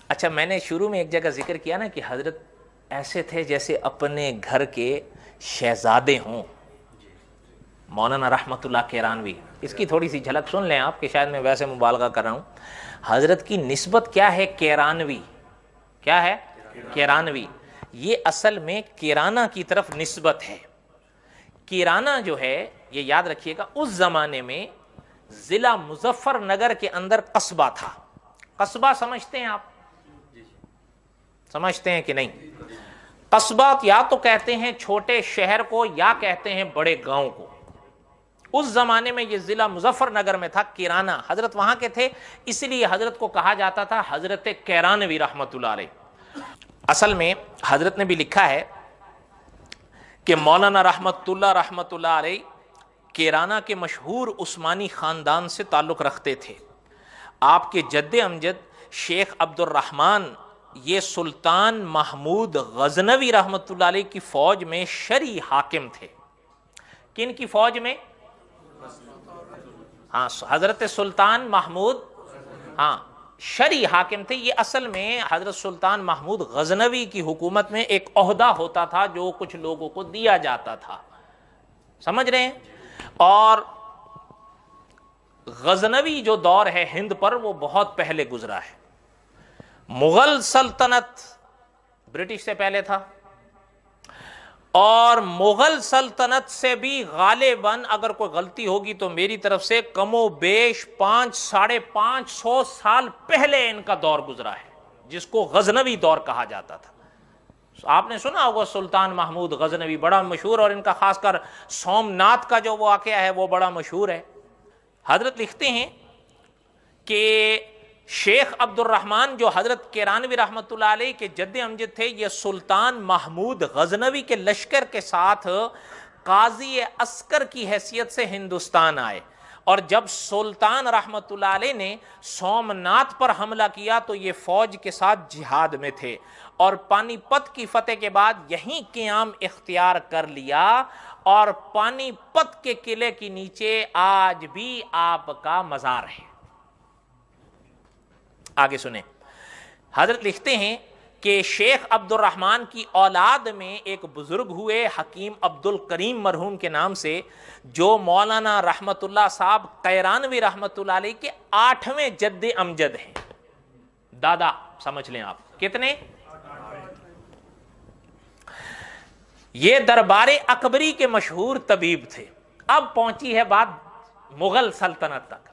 اچھا، میں نے شروع میں ایک جگہ ذکر کیا نا کہ حضرت ایسے تھے جیسے اپنے گھر کے شہزادے ہوں. مولانا رحمت اللہ کیرانوی، اس کی تھوڑی سی جھلک سن لیں آپ، کہ شاید میں ویسے مبالغہ کر رہا ہوں. حضرت کی نسبت کیا ہے؟ کیرانوی. کیا ہے؟ کیرانوی. یہ اصل میں کیرانہ کی طرف نسبت ہے. کیرانہ جو ہے، یہ یاد رکھیے گا، اس زمانے میں ضلع مظفر نگر کے اندر قصبہ تھا. قصبہ سمجھتے ہیں آپ؟ سمجھتے ہیں کہ نہیں؟ قصبہ یا تو کہتے ہیں چھوٹے شہر کو، یا کہتے ہیں بڑے گاؤں کو. اس زمانے میں یہ ضلع مظفر نگر میں تھا کیرانہ. حضرت وہاں کے تھے، اس لیے حضرت کو کہا جاتا تھا حضرت کیرانوی رحمت اللہ علیہ. اصل میں حضرت نے بھی لکھا ہے کہ مولانا رحمت اللہ علیہ کیرانہ کے مشہور عثمانی خاندان سے تعلق رکھتے تھے. آپ کے جد امجد شیخ عبد الرحمن یہ سلطان محمود غزنوی رحمت اللہ علیہ کی فوج میں شرعی حاکم تھے. کن کی فوج میں؟ ہاں، حضرت سلطان محمود، ہاں، شرعی حاکم تھے. یہ اصل میں حضرت سلطان محمود غزنوی کی حکومت میں ایک عہدہ ہوتا تھا جو کچھ لوگوں کو دیا جاتا تھا. سمجھ رہے ہیں؟ اور غزنوی جو دور ہے ہند پر، وہ بہت پہلے گزرا ہے. مغل سلطنت برٹش سے پہلے تھا، اور مغل سلطنت سے بھی غالباً اگر کوئی غلطی ہوگی تو میری طرف سے کم و بیش 500-550 سال پہلے ان کا دور گزرا ہے، جس کو غزنوی دور کہا جاتا تھا. آپ نے سنا ہوگا سلطان محمود غزنوی، بڑا مشہور، اور ان کا خاص کر سومناتھ کا جو واقعہ ہے وہ بڑا مشہور ہے. حضرت لکھتے ہیں کہ شیخ عبد الرحمن جو حضرت کیرانوی رحمت اللہ علیہ کے جد امجد تھے، یہ سلطان محمود غزنوی کے لشکر کے ساتھ قاضی عسکر کی حیثیت سے ہندوستان آئے. اور جب سلطان رحمت اللہ علیہ نے سومناتھ پر حملہ کیا تو یہ فوج کے ساتھ جہاد میں تھے، اور پانی پت کی فتح کے بعد یہیں قیام اختیار کر لیا. اور پانی پت کے قلعے کے نیچے آج بھی آپ کا مزار ہے. آگے سنیں. حضرت لکھتے ہیں کہ شیخ عبد الرحمن کی اولاد میں ایک بزرگ ہوئے حکیم عبد الکریم مرحوم کے نام سے، جو مولانا رحمت اللہ صاحب کیرانوی رحمت اللہ علیہ کے 8ویں جد امجد ہیں. دادا سمجھ لیں آپ کتنے؟ یہ دربار اکبری کے مشہور طبیب تھے. اب پہنچی ہے بات مغل سلطنت تک.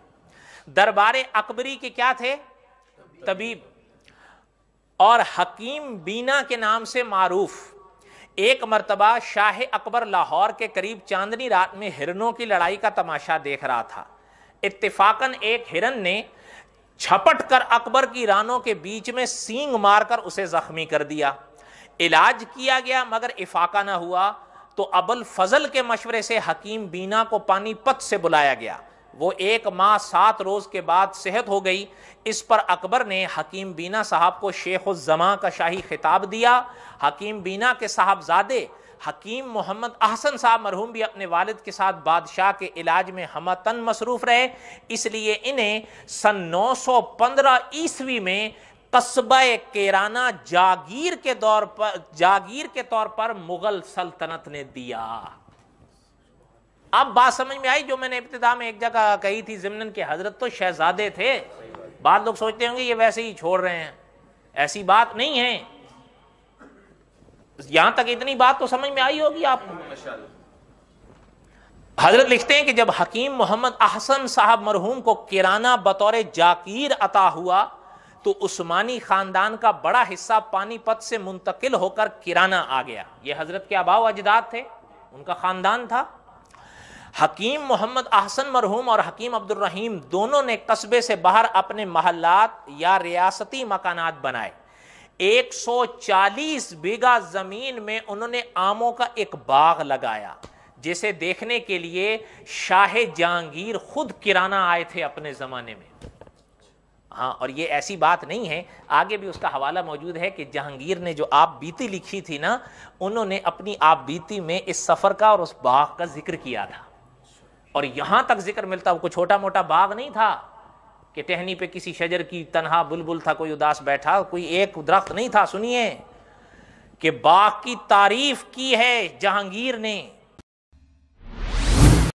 دربار اکبری کے کیا تھے؟ طبیب، اور حکیم بینا کے نام سے معروف. ایک مرتبہ شاہ اکبر لاہور کے قریب چاندنی رات میں ہرنوں کی لڑائی کا تماشا دیکھ رہا تھا. اتفاقاً ایک ہرن نے چھپٹ کر اکبر کی رانوں کے بیچ میں سینگ مار کر اسے زخمی کر دیا. علاج کیا گیا مگر افاقہ نہ ہوا، تو ابوالفضل کے مشورے سے حکیم بینا کو پانی پت سے بلایا گیا. وہ 1 ماہ 7 روز کے بعد صحت ہو گئی. اس پر اکبر نے حکیم بینا صاحب کو شیخ الزمان کا شاہی خطاب دیا. حکیم بینا کے صاحبزادے حکیم محمد احسن صاحب مرحوم بھی اپنے والد کے ساتھ بادشاہ کے علاج میں ہمہ تن مصروف رہے، اس لیے انہیں سن 915 عیسوی میں قصبہ کیرانہ جاگیر کے طور پر مغل سلطنت نے دیا. اب بات سمجھ میں آئی جو میں نے ابتدا میں ایک جگہ کہی تھی ضمناً کہ حضرت تو شہزادے تھے. بعض لوگ سوچتے ہوں گے یہ ویسے ہی چھوڑ رہے ہیں، ایسی بات نہیں ہے. یہاں تک اتنی بات تو سمجھ میں آئی ہوگی آپ کو. حضرت لکھتے ہیں کہ جب حکیم محمد احسن صاحب مرحوم کو کیرانہ بطور جاگیر عطا ہوا تو عثمانی خاندان کا بڑا حصہ پانی پت سے منتقل ہو کر کیرانہ آ گیا. یہ حضرت کے آباء و اجداد تھے، ان کا خاندان تھا. حکیم محمد احسن مرحوم اور حکیم عبد الرحیم دونوں نے قصبے سے باہر اپنے محلات یا ریاستی مکانات بنائے. 140 بیگھہ زمین میں انہوں نے آموں کا ایک باغ لگایا، جسے دیکھنے کے لیے شاہ جہانگیر خود کیرانہ آئے تھے اپنے زمانے میں. ہاں، اور یہ ایسی بات نہیں ہے، آگے بھی اس کا حوالہ موجود ہے کہ جہانگیر نے جو آپ بیتی لکھی تھی نا، انہوں نے اپنی آپ بیتی میں اس سفر کا اور اس باغ کا ذکر کیا تھا. اور یہاں تک ذکر ملتا، وہ کوئی چھوٹا موٹا باغ نہیں تھا. کہ ٹہنی پہ کسی شجر کی تنہا بلبل تھا، کوئی اداس بیٹھا، کوئی ایک درخت نہیں تھا. سنیے کہ باغ کی تعریف کی ہے جہانگیر نے